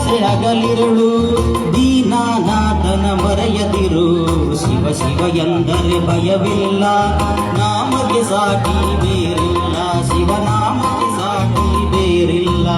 ಸಮಸ್ಯೆ ಹಗಲಿರುಳು ದೀನಾನಾಥನ ಮರೆಯದಿರು. ಶಿವ ಶಿವ ಎಂದರೆ ಭಯವಿಲ್ಲ, ನಾಮಕ್ಕೆ ಸಾಟಿ ಬೇರಿಲ್ಲ, ಶಿವನಾಮಕ್ಕೆ ಸಾಟಿ ಬೇರಿಲ್ಲ.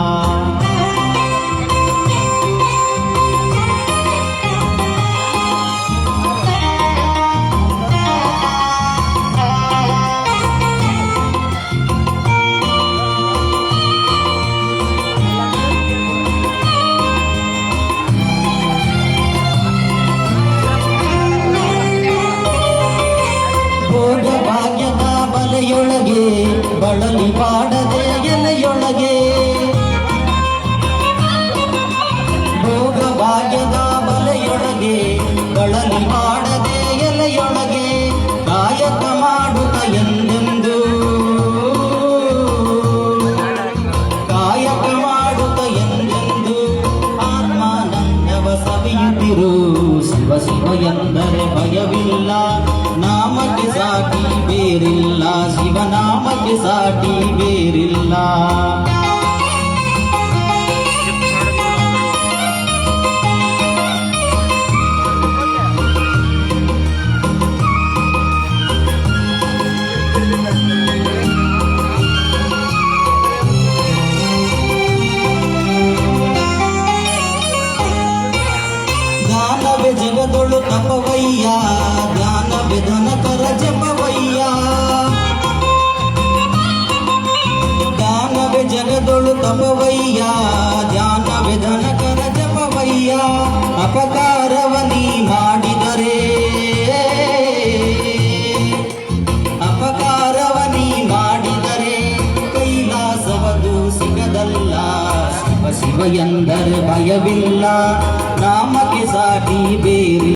ಭೋಗ ಭಾಗ್ಯದ ಬಲೆಯೊಳಗೆ ಬಳಲಿ ಬಾಡದೆ ಎಲೆಯೊಳಗೆ, ಭೋಗ ಭಾಗ್ಯದ ಬಲೆಯೊಳಗೆ ಬಳಲಿ ಬಾಡದೆ ಎಲೆಯೊಳಗೆ, ಕಾಯಕ ಮಾಡುತ್ತ ಎಂದೆಂದು, ಕಾಯಕ ಮಾಡುತ್ತ ಎಂದೆಂದು ಆತ್ಮಾನಂದವ ಸವಿಯುತ್ತಿರು. ಶಿವ ಶಿವ ಎಂದರೆ ಭಯವಿಲ್ಲ, ನಾಮಕ್ಕೆ ಸಾಟಿ ಬೇರಿಲ್ಲ, ಶಿವನಾಮಕ್ಕೆ ಸಾಟಿ ಬೇರಿಲ್ಲ. ಜ್ಞಾನವೇ ಜಗದೊಳು ತಪವಯ್ಯ, ಜ್ಞಾನವೇ ಧನಕರ ಜಪವಯ್ಯ, ಜ್ಞಾನವೇ ಜಗದೊಳು ತಪವಯ್ಯ, ಜ್ಞಾನವೇ ಧನಕರ ಜಪವಯ್ಯ. ಅಪಕಾರವ ನೀ ಮಾಡಿದರೆ, ಅಪಕಾರವ ನೀ ಮಾಡಿದರೆ ಕೈಲಾಸವದು ಸಿಗದಲ್ಲ. ಶಿವ ಶಿವ ಎಂದರೆ ಭಯವಿಲ್ಲ, ನಾಮಕ್ಕೆ ಸಾಟಿ ಬೇರಿ